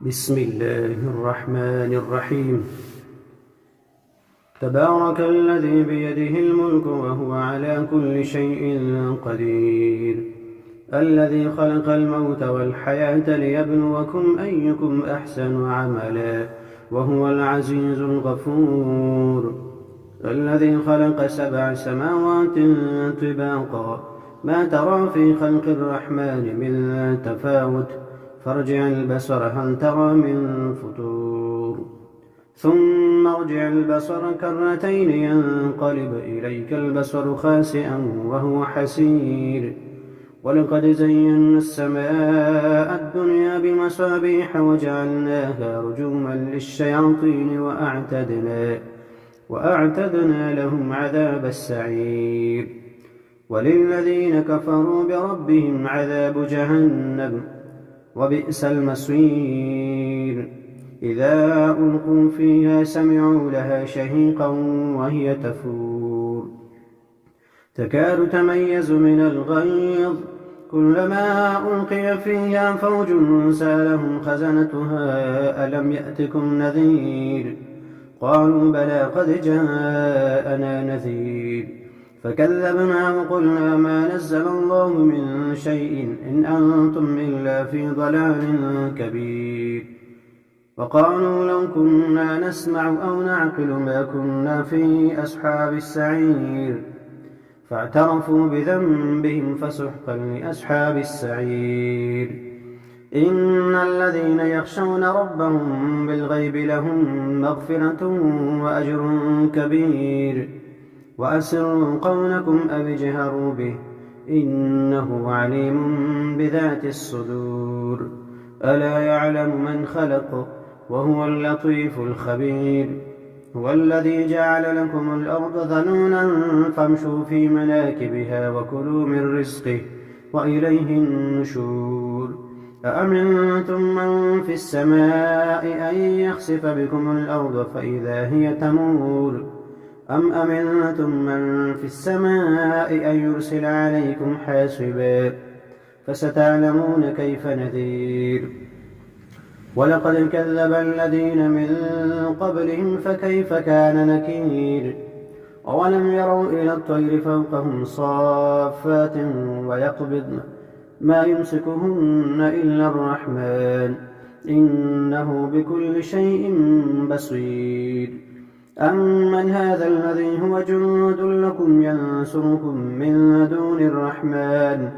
بسم الله الرحمن الرحيم. تبارك الذي بيده الملك وهو على كل شيء قدير، الذي خلق الموت والحياة ليبلوكم أيكم أحسن عملا وهو العزيز الغفور، الذي خلق 7 سماوات طباقا ما ترى في خلق الرحمن من تفاوت، فارجع البصر هل ترى من فطور، ثم ارجع البصر كرتين ينقلب إليك البصر خاسئا وهو حسير، ولقد زينا السماء الدنيا بمصابيح وجعلناها رجوما للشياطين وأعتدنا لهم عذاب السعير، وللذين كفروا بربهم عذاب جهنم وبئس المصير. إذا ألقوا فيها سمعوا لها شهيقا وهي تفور، تكاد تميز من الغيظ، كلما ألقي فيها فوج سألهم خزنتها ألم يأتكم نذير، قالوا بلى قد جاءنا نذير، فكذبنا وقلنا ما نزل الله من شيء إن أنتم إلا في ضلال كبير، وقالوا لو كنا نسمع أو نعقل ما كنا في أصحاب السعير، فاعترفوا بذنبهم فسحقا لأصحاب السعير. إن الذين يخشون ربهم بالغيب لهم مغفرة وأجر كبير، وأسروا قولكم أو اجهروا به إنه عليم بذات الصدور، ألا يعلم من خلق وهو اللطيف الخبير. هو الذي جعل لكم الأرض ذلولا فامشوا في مناكبها وكلوا من رزقه وإليه النشور. أأمنتم من في السماء أن يخسف بكم الأرض فإذا هي تمور، أم أمنتم من في السماء أن يرسل عليكم حاصبا، فستعلمون كيف نذير. ولقد كذب الذين من قبلهم فكيف كان نكير. أولم يروا إلى الطير فوقهم صافات ويقبضن ما يمسكهن إلا الرحمن إنه بكل شيء بصير. أمن هذا الذي هو جند لكم ينصركم من دون الرحمن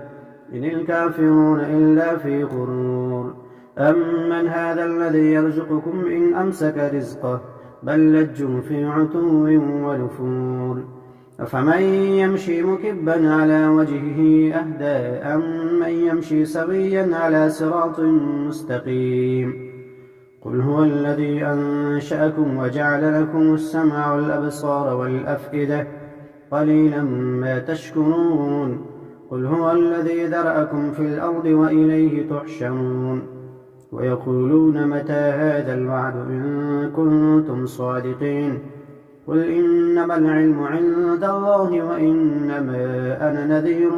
إن الكافرون إلا في غرور. أمن هذا الذي يرزقكم إن أمسك رزقه بل لجوا في عتو ونفور. أفمن يمشي مكبا على وجهه أهدى أم من يمشي سويا على صراط مستقيم. قل هو الذي أنشأكم وجعل لكم السمع والأبصار والأفئدة قليلا ما تشكرون. قل هو الذي ذرأكم في الأرض وإليه تحشرون. ويقولون متى هذا الوعد إن كنتم صادقين. قل إنما العلم عند الله وإنما أنا نذير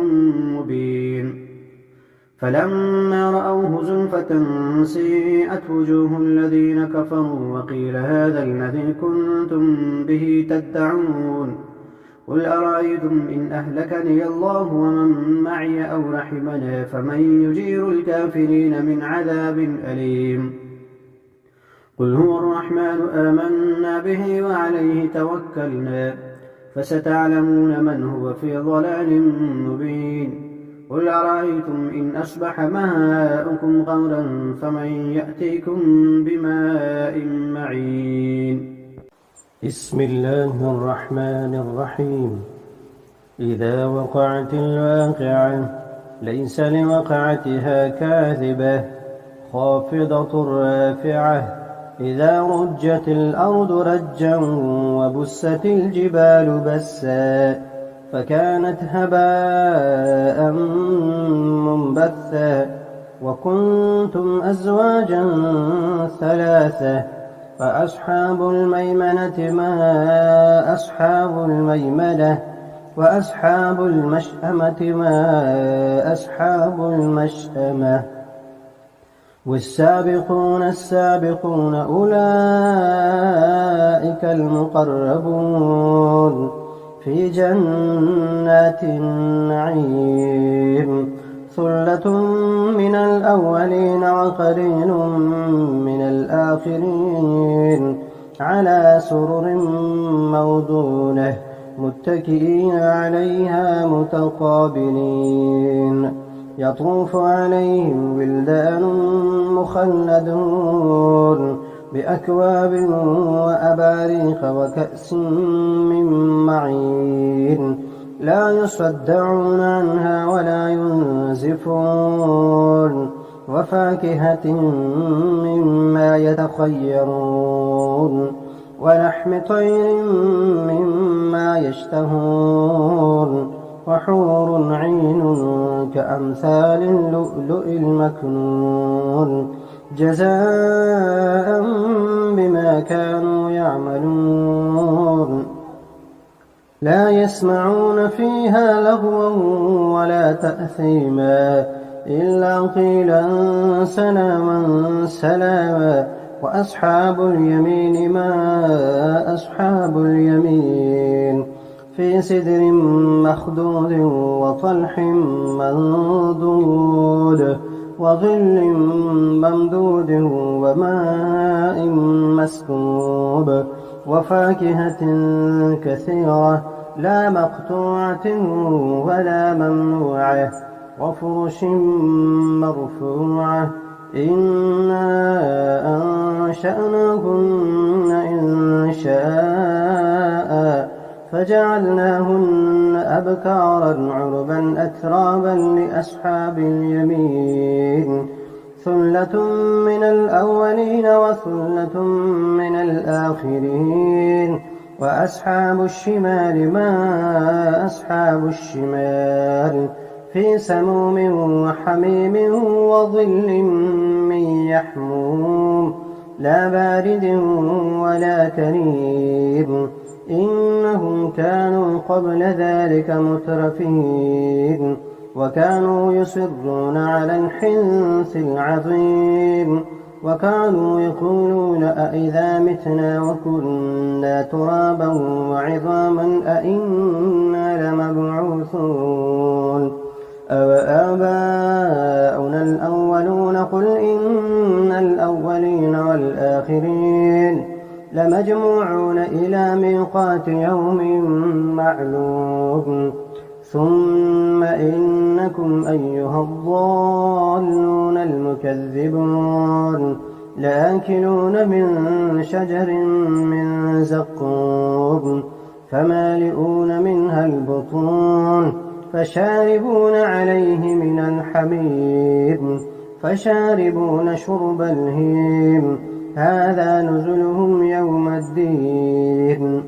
مبين. فلما رأوه زلفة سيئت وجوه الذين كفروا وقيل هذا الذي كنتم به تدعون. قل أرأيتم إن أهلكني الله ومن معي أو رحمنا فمن يجير الكافرين من عذاب أليم. قل هو الرحمن آمنا به وعليه توكلنا فستعلمون من هو في ضلال مبين. قل أرأيتم إن أصبح ماؤكم غورا فمن يأتيكم بماء معين. بسم الله الرحمن الرحيم. إذا وقعت الواقعة ليس لوقعتها كاذبة خافضة رافعة. إذا رجت الأرض رجا وبست الجبال بسا فكانت هباء منبثا وكنتم أزواجا ثلاثة فأصحاب الميمنة ما أصحاب الميمنة وأصحاب المشأمة ما أصحاب المشأمة. والسابقون السابقون أولئك المقربون في جنات النعيم ثلة من الأولين وقليل من الآخرين على سرر موضونة متكئين عليها متقابلين يطوف عليهم ولدان مخلدون بأكواب وأباريق وكأس من معين لا يصدعون عنها ولا ينزفون وفاكهة مما يتخيرون ولحم طير مما يشتهون وحور عين كأمثال اللؤلؤ المكنون جزاء بما كانوا يعملون لا يسمعون فيها لغوا ولا تأثيما إلا قيلا سلاما سلاما وأصحاب اليمين ما أصحاب اليمين في سدر مخضود وطلح منضود وظل ممدود وماء مسكوب وفاكهة كثيرة لا مقطوعة ولا ممنوعة وفرش مرفوعة إنا أنشأناهن إن شاء فجعلناهن أبكارا عربا أترابا لأصحاب اليمين ثلة من الأولين وثلة من الآخرين وأصحاب الشمال ما أصحاب الشمال في سموم وحميم وظل من يحموم لا بارد ولا كريم إنهم كانوا قبل ذلك مترفين وكانوا يصرون على الحنث العظيم وكانوا يقولون أئذا متنا وكنا ترابا وعظاما أئنا لمبعوثون أوآباؤنا الأولون قل إن الأولين والآخرين لمجموعون إلى ميقات يوم معلوم ثم إنكم أيها الضالون المكذبون لآكلون من شجر من زقوم فمالئون منها البطون فشاربون عليه من الحميم فشاربون شرب الهيم هذا نزلهم يوم الدين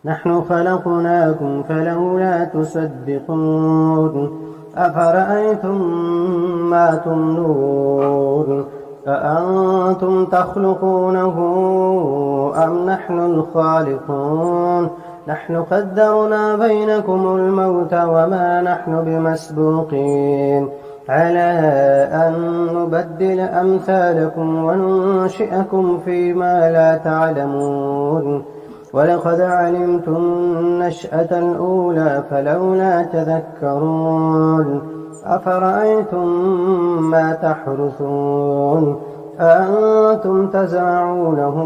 نحن خلقناكم فلولا تصدقون أفرأيتم ما تمنون أأنتم تخلقونه أم نحن الخالقون نحن قدرنا بينكم الموت وما نحن بمسبوقين على أن نبدل أمثالكم وننشئكم فيما لا تعلمون ولقد علمتم النشأة الأولى فلولا تذكرون أفرأيتم ما تحرثون أأنتم تزرعونه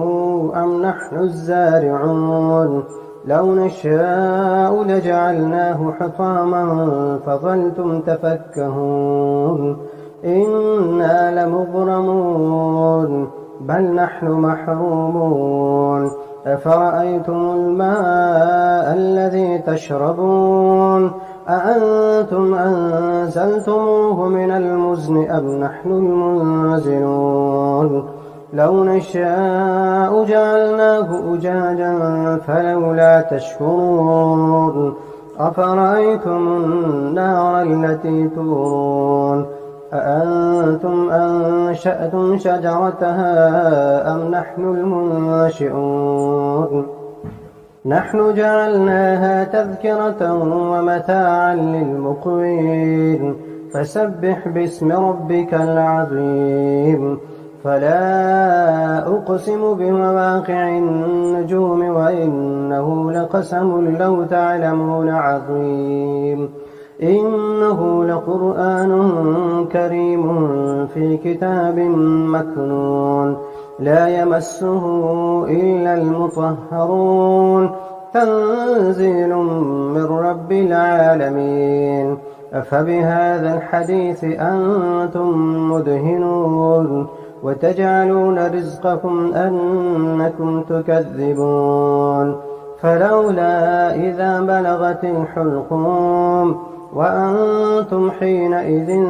أم نحن الزارعون لو نشاء لجعلناه حطاما فظلتم تفكهون إنا لمغرمون بل نحن محرومون أفرأيتم الماء الذي تشربون أأنتم أنزلتموه من المزن أم نحن المنزلون لو نشاء جعلناه أجاجا فلولا تشكرون أفرأيتم النار التي تورون أأنتم أنشأتم شجرتها أم نحن المنشئون نحن جعلناها تذكرة ومتاعا للمقوين فسبح باسم ربك العظيم. فلا أقسم بمواقع النجوم وإنه لقسم لو تعلمون عظيم. إنه لقرآن كريم في كتاب مكنون لا يمسه إلا المطهرون تنزيل من رب العالمين. أفبهذا الحديث أنتم مدهنون وتجعلون رزقكم أنكم تكذبون. فلولا إذا بلغت الحلقوم وأنتم حينئذ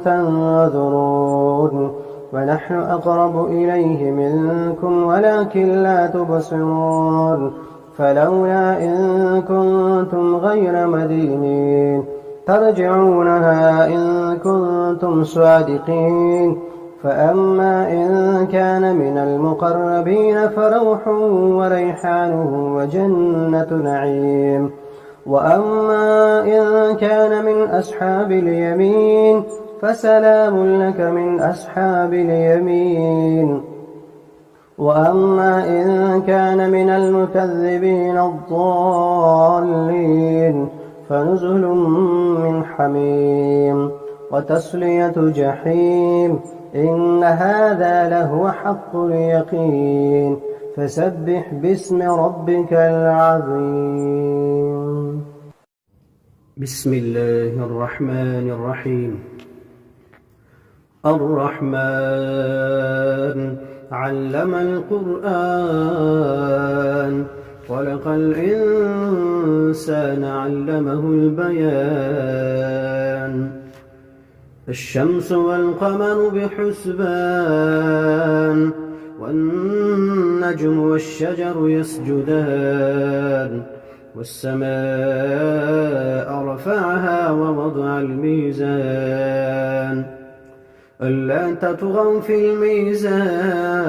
تنظرون ونحن أقرب إليه منكم ولكن لا تبصرون. فلولا إن كنتم غير مدينين ترجعونها إن كنتم صادقين. فأما إن كان من المقربين فروح وريحان وجنة نعيم. وأما إن كان من أصحاب اليمين فسلام لك من أصحاب اليمين. وأما إن كان من المكذبين الضالين فنزل من حميم وتصلية جحيم. إن هذا لهو حق اليقين. فسبح باسم ربك العظيم. بسم الله الرحمن الرحيم. الرحمن علم القرآن خلق الإنسان علمه البيان. الشمس والقمر بحسبان والنجم والشجر يسجدان. والسماء رفعها ووضع الميزان ألا تطغوا في الميزان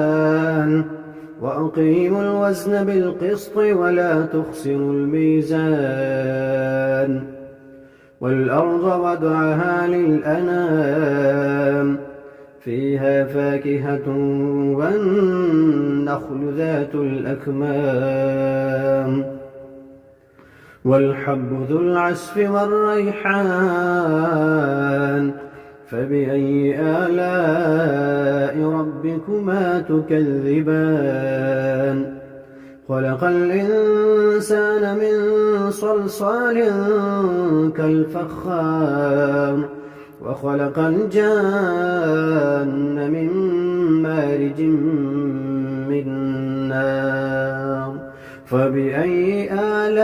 وأقيموا الوزن بالقسط ولا تخسروا الميزان. والأرض وضعها للأنام فيها فاكهة والنخل ذات الأكمام والحب ذو العصف والريحان. فبأي آلاء ربكما تكذبان. خلق الإنسان من صلصال كالفخار وخلق الجان من مارج من نار. فبأي آلاء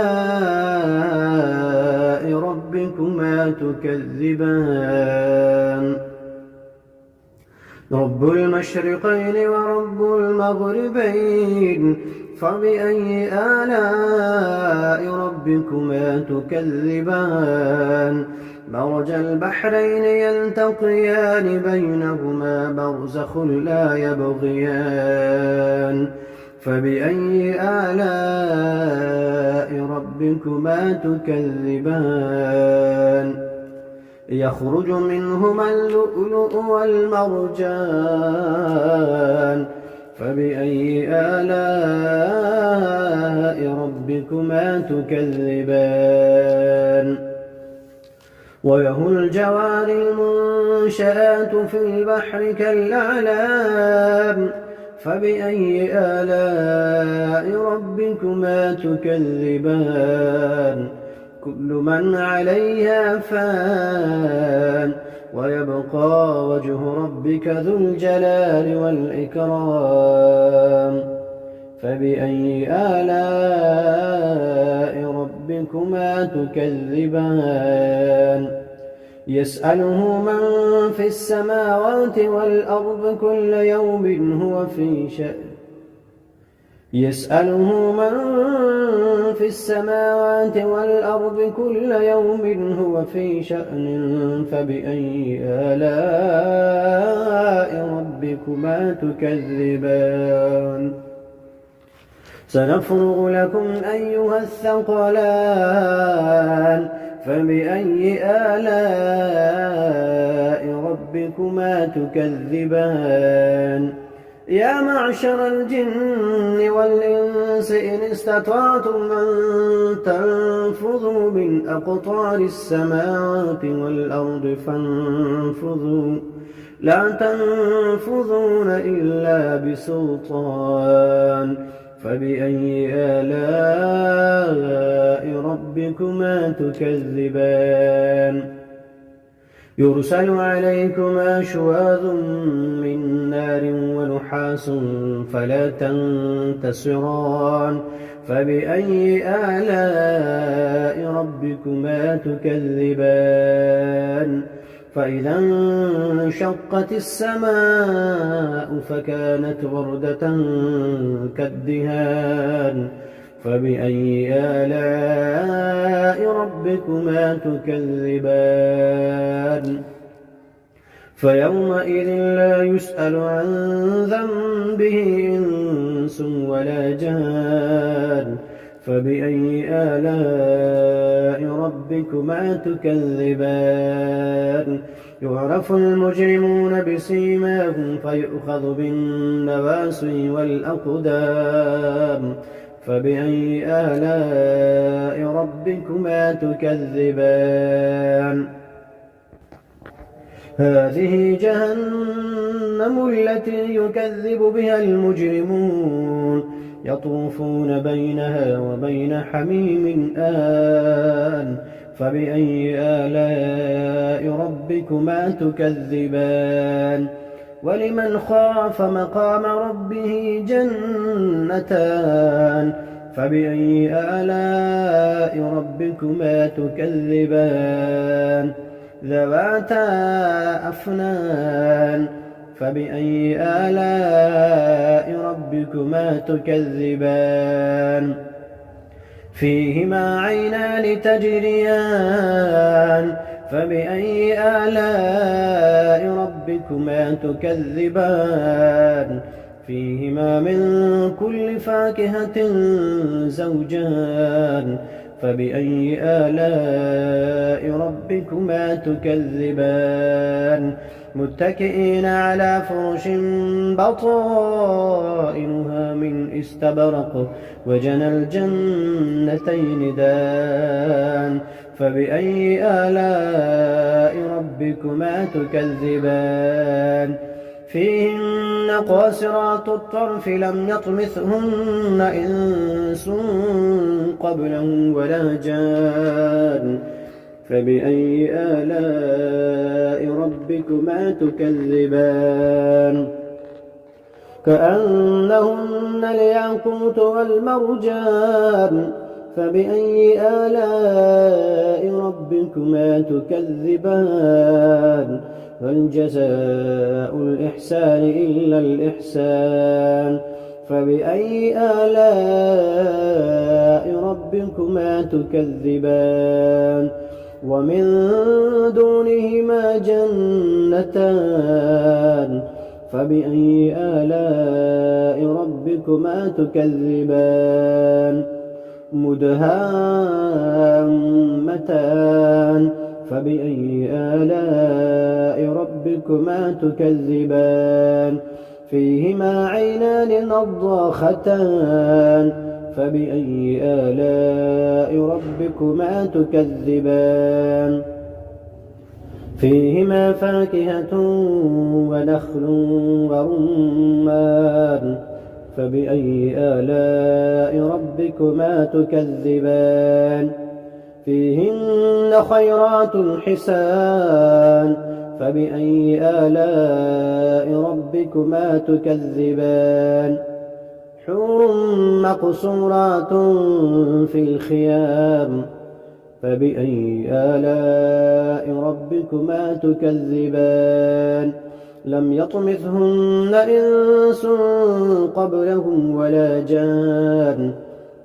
ربكما تكذبان. رب المشرقين ورب المغربين. فبأي آلاء ربكما تكذبان. مرج البحرين يلتقيان بينهما برزخ لا يبغيان. فبأي آلاء ربكما تكذبان. يخرج منهما اللؤلؤ والمرجان. فبأي آلاء ربكما تكذبان. وله الجوار المنشآت في البحر كالأعلام. فبأي آلاء ربكما تكذبان. كل من عليها فان ويبقى وجه ربك ذو الجلال والإكرام. فبأي آلاء ربكما تكذبان. يسأله من في السماوات والأرض كل يوم هو في شأن. يسأله من في السماوات والأرض كل يوم هو في شأن. فبأي آلاء ربكما تكذبان. سنفرغ لكم أيها الثقلان فبأي آلاء ربكما تكذبان يا معشر الجن والإنس إن استطعتم أن تنفذوا من أقطار السماوات والأرض فانفذوا لا تنفذون إلا بسلطان فبأي آلاء ربكما تكذبان يرسل عليكما شواظ من نار ونحاس فلا تنتصران فبأي آلاء ربكما تكذبان فإذا انشقت السماء فكانت وردة كالدهان فبأي آلاء ربكما تكذبان فيومئذ لا يسأل عن ذنبه إنس ولا جان فبأي آلاء ربكما تكذبان يعرف المجرمون بسيماهم فيؤخذ بالنواصي والأقدام فبأي آلاء ربكما تكذبان هذه جهنم التي يكذب بها المجرمون يطوفون بينها وبين حميم آن فبأي آلاء ربكما تكذبان ولمن خاف مقام ربه جنتان فبأي آلاء ربكما تكذبان ذواتا أفنان فبأي آلاء ربكما تكذبان فيهما عينان تجريان فبأي آلاء ربكما تكذبان فيهما من كل فاكهة زوجان فبأي آلاء ربكما تكذبان متكئين على فرش بطائنها من استبرق وجنى الجنتين دان فبأي آلاء ربكما تكذبان فيهن قاصرات الطرف لم يطمثهن إنس قبلهم ولا جان فبأي آلاء ربكما تكذبان كأنهن الياقوت والمرجان فبأي آلاء ربكما تكذبان هل جزاء الإحسان إلا الإحسان فبأي آلاء ربكما تكذبان ومن دونهما جنتان فبأي آلاء ربكما تكذبان مدهامتان فبأي آلاء ربكما تكذبان فيهما عينان نضاختان فبأي آلاء ربكما تكذبان فيهما فاكهة ونخل ورمان فبأي آلاء ربكما تكذبان فيهن خيرات حسان فبأي آلاء ربكما تكذبان حور مقصورات في الخيام فبأي آلاء ربكما تكذبان لم يطمثهن إنس قبلهم ولا جان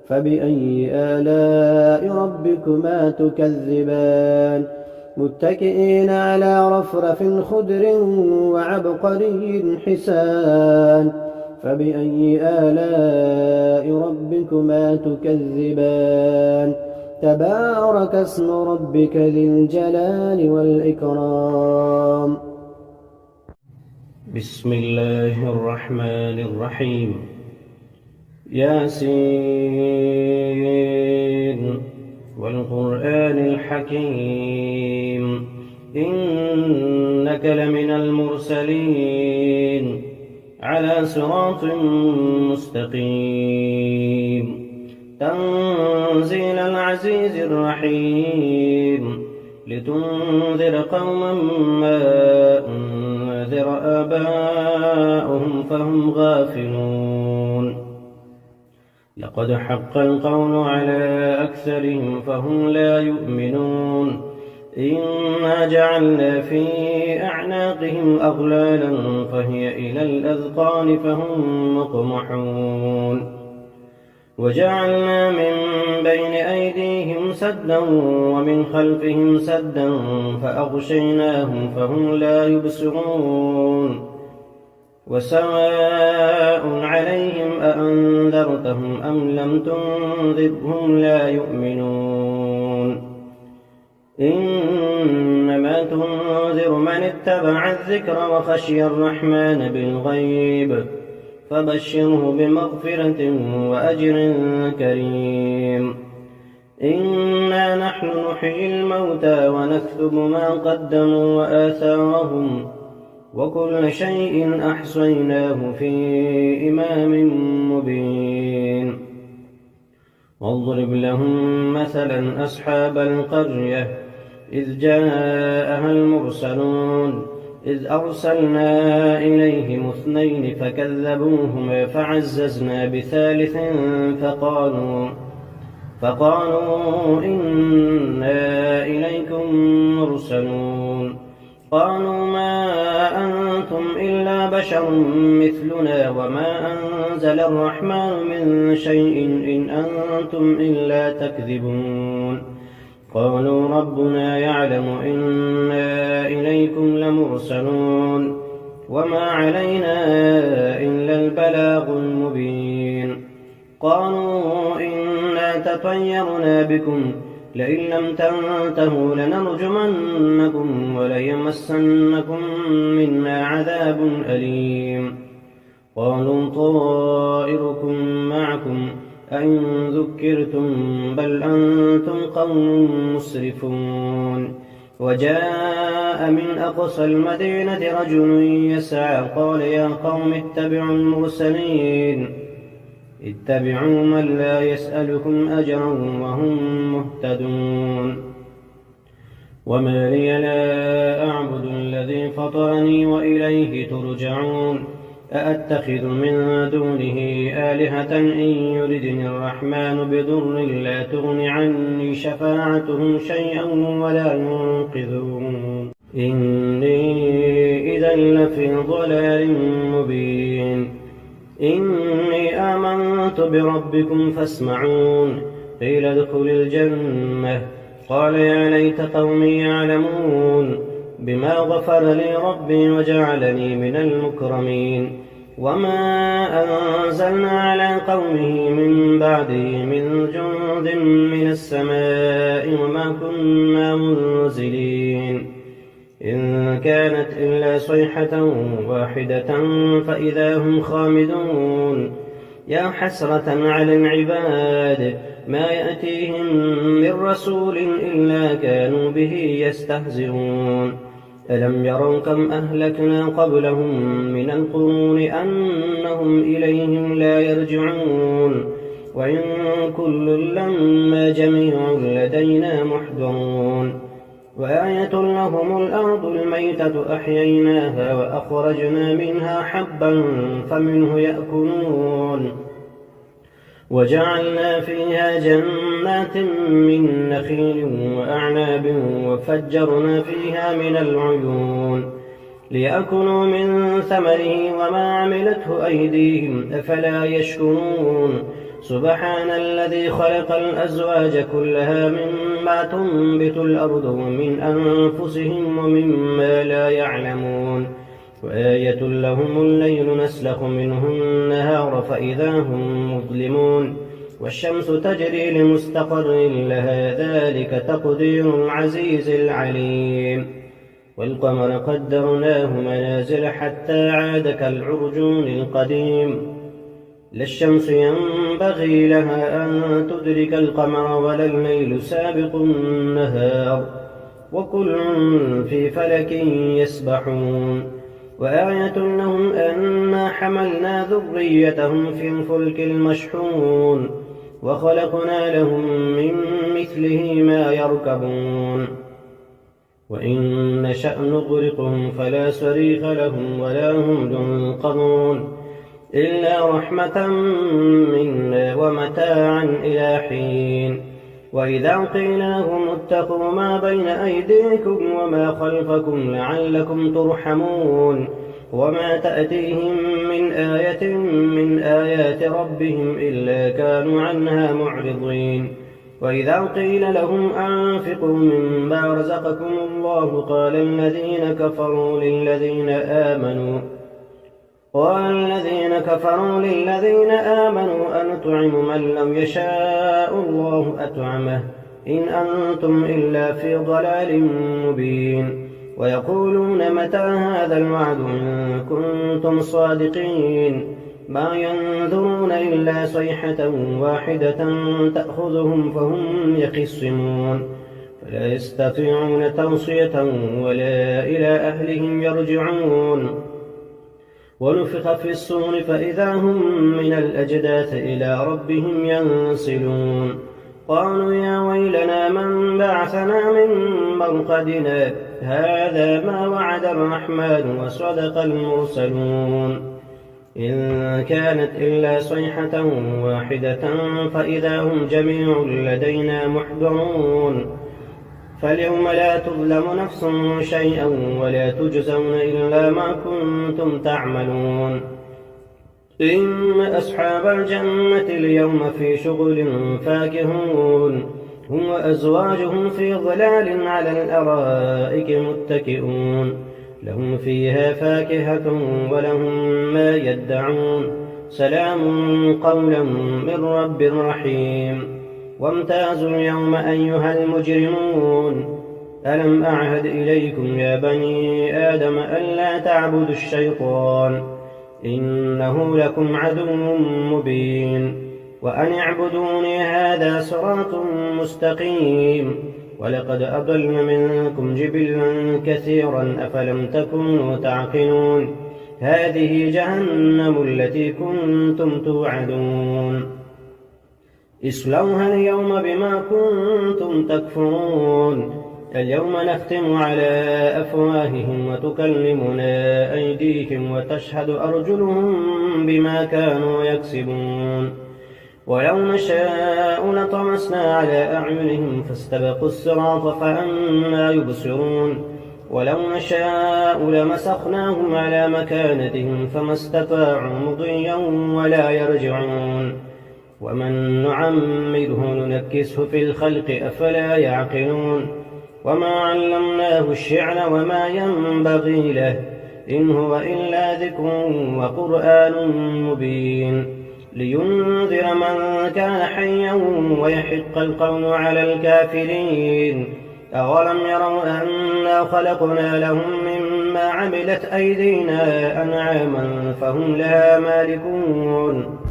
فبأي آلاء ربكما تكذبان متكئين على رفرف خضر وعبقري حسان فبأي آلاء ربكما تكذبان تبارك اسم ربك ذي الجلال والإكرام. بسم الله الرحمن الرحيم. ياسين والقرآن الحكيم إنك لمن المرسلين على صراط مستقيم تنزيل العزيز الرحيم لتنذر قوما ما أنذر آباؤهم فهم غافلون لقد حق القول على أكثرهم فهم لا يؤمنون إنا جعلنا في أعناقهم أغلالا فهي إلى الأذقان فهم مقمحون وجعلنا من بين أيديهم سدا ومن خلفهم سدا فأغشيناهم فهم لا يبصرون وسواء عليهم أأنذرتهم أم لم تنذرهم لا يؤمنون إنما تنذر من اتبع الذكر وخشي الرحمن بالغيب فبشره بمغفرة وأجر كريم إنا نحن نحيي الموتى ونكتب ما قدموا وآثارهم وكل شيء أحصيناه في إمام مبين واضرب لهم مثلا أصحاب القرية إذ جاءها المرسلون إذ أرسلنا إليهم 2 فكذبوهما فعززنا بثالث فقالوا إنا إليكم مرسلون قالوا ما أنتم إلا بشر مثلنا وما أنزل الرحمن من شيء إن أنتم إلا تكذبون قالوا ربنا يعلم إنا إليكم لمرسلون وما علينا إلا البلاغ المبين قالوا إنا تطيرنا بكم لئن لم تنتهوا لنرجمنكم وليمسنكم منا عذاب أليم قالوا طائركم معكم أئن ذكرتم بل أنتم قوم مسرفون وجاء من أقصى المدينة رجل يسعى قال يا قوم اتبعوا المرسلين اتبعوا من لا يسألكم أجرا وهم مهتدون وما لي لا أعبد الذي فطرني وإليه ترجعون أأتخذ من دونه آلهة إن يردني الرحمن بضر لا تغن عني شفاعتهم شيئا ولا ينقذون إني إذا لفي ضلال مبين إني آمنت بربكم فاسمعون قيل ادخل الجنة قال يا ليت قومي يعلمون بما غفر لي ربي وجعلني من المكرمين وما أنزلنا على قومه من بعده من جند من السماء وما كنا منزلين إن كانت إلا صيحة واحدة فإذا هم خامدون يا حسرة على العباد ما يأتيهم من رسول إلا كانوا به يستهزئون ألم يروا كم أهلكنا قبلهم من القرون أنهم إليهم لا يرجعون وإن كل لما جميع لدينا محضرون وآية لهم الأرض الميتة أحييناها وأخرجنا منها حبا فمنه يأكلون وجعلنا فيها جنات من نخيل وأعناب وفجرنا فيها من العيون ليأكلوا من ثمره وما عملته أيديهم أفلا يشكرون سبحان الذي خلق الأزواج كلها مما تنبت الأرض ومن أنفسهم ومما لا يعلمون وآية لهم الليل نسلخ منه النهار فإذا هم مظلمون والشمس تجري لمستقر لها ذلك تقدير العزيز العليم والقمر قدرناه منازل حتى عاد كالعرجون القديم لا الشمس ينبغي لها أن تدرك القمر ولا الليل سابق النهار وكل في فلك يسبحون وآية لهم أنا حملنا ذريتهم في الفلك المشحون وخلقنا لهم من مثله ما يركبون وإن نشأ نغرقهم فلا صريخ لهم ولا هم ينقذون إلا رحمة منا ومتاعا إلى حين وإذا قيل لهم اتقوا ما بين أيديكم وما خلفكم لعلكم ترحمون وما تأتيهم من آية من آيات ربهم إلا كانوا عنها معرضين وإذا قيل لهم أنفقوا مما رزقكم الله قال الذين كفروا للذين آمنوا أنطعم من لم يشاء الله أطعمه إن أنتم إلا في ضلال مبين ويقولون متى هذا الوعد إن كنتم صادقين ما ينظرون إلا صيحة واحدة تأخذهم فهم يخصمون فلا يستطيعون توصية ولا إلى أهلهم يرجعون ونفخ في الصور فإذا هم من الأجداث إلى ربهم ينسلون قالوا يا ويلنا من بعثنا من مرقدنا هذا ما وعد الرحمن وصدق المرسلون إن كانت إلا صيحة واحدة فإذا هم جميع لدينا محضرون فاليوم لا تظلم نفس شيئا ولا تجزون إلا ما كنتم تعملون إن أصحاب الجنة اليوم في شغل فاكهون هم وأزواجهم في ظلال على الأرائك متكئون لهم فيها فاكهة ولهم ما يدعون سلام قولا من رب رحيم وامتازوا اليوم أيها المجرمون ألم أعهد إليكم يا بني آدم ألا تعبدوا الشيطان إنه لكم عدو مبين وأن اعبدوني هذا صراط مستقيم ولقد أضل منكم جبلا كثيرا أفلم تكونوا تعقلون هذه جهنم التي كنتم توعدون اصلوها اليوم بما كنتم تكفرون اليوم نختم على أفواههم وتكلمنا أيديهم وتشهد أرجلهم بما كانوا يكسبون ولو نشاء لطمسنا على أعينهم فاستبقوا الصراط فأنى يبصرون ولو نشاء لمسخناهم على مكانتهم فما استطاعوا مضيا ولا يرجعون ومن نعمره ننكسه في الخلق أفلا يعقلون وما علمناه الشعر وما ينبغي له إن هو إلا ذكر وقرآن مبين لينذر من كان حيا ويحق القول على الكافرين أولم يروا أنا خلقنا لهم مما عملت أيدينا أنعاما فهم لها مالكون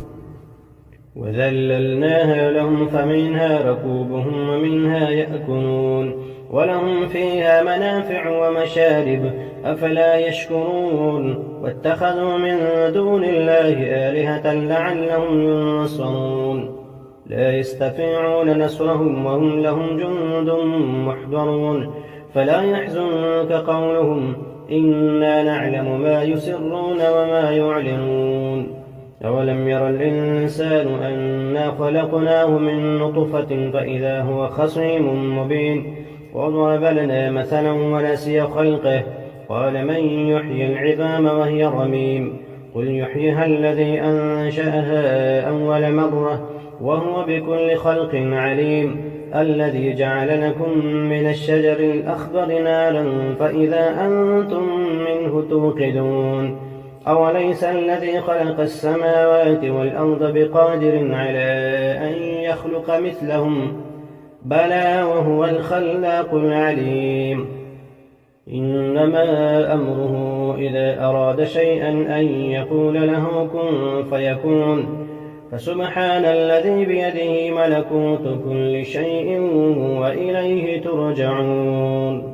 وذللناها لهم فمنها ركوبهم ومنها يأكلون ولهم فيها منافع ومشارب أفلا يشكرون واتخذوا من دون الله آلهة لعلهم ينصرون لا يستطيعون نصرهم وهم لهم جند محضرون فلا يحزنك قولهم إنا نعلم ما يسرون وما يعلنون أولم ير الإنسان أنا خلقناه من نطفة فإذا هو خصيم مبين وضرب لنا مثلا ونسي خلقه قال من يحيي العظام وهي رميم قل يحييها الذي أنشأها أول مرة وهو بكل خلق عليم الذي جعل لكم من الشجر الأخضر نارا فإذا أنتم منه توقدون أوليس الذي خلق السماوات والأرض بقادر على أن يخلق مثلهم بلى وهو الخلاق العليم إنما أمره إذا أراد شيئا أن يقول له كن فيكون فسبحان الذي بيده ملكوت كل شيء وإليه ترجعون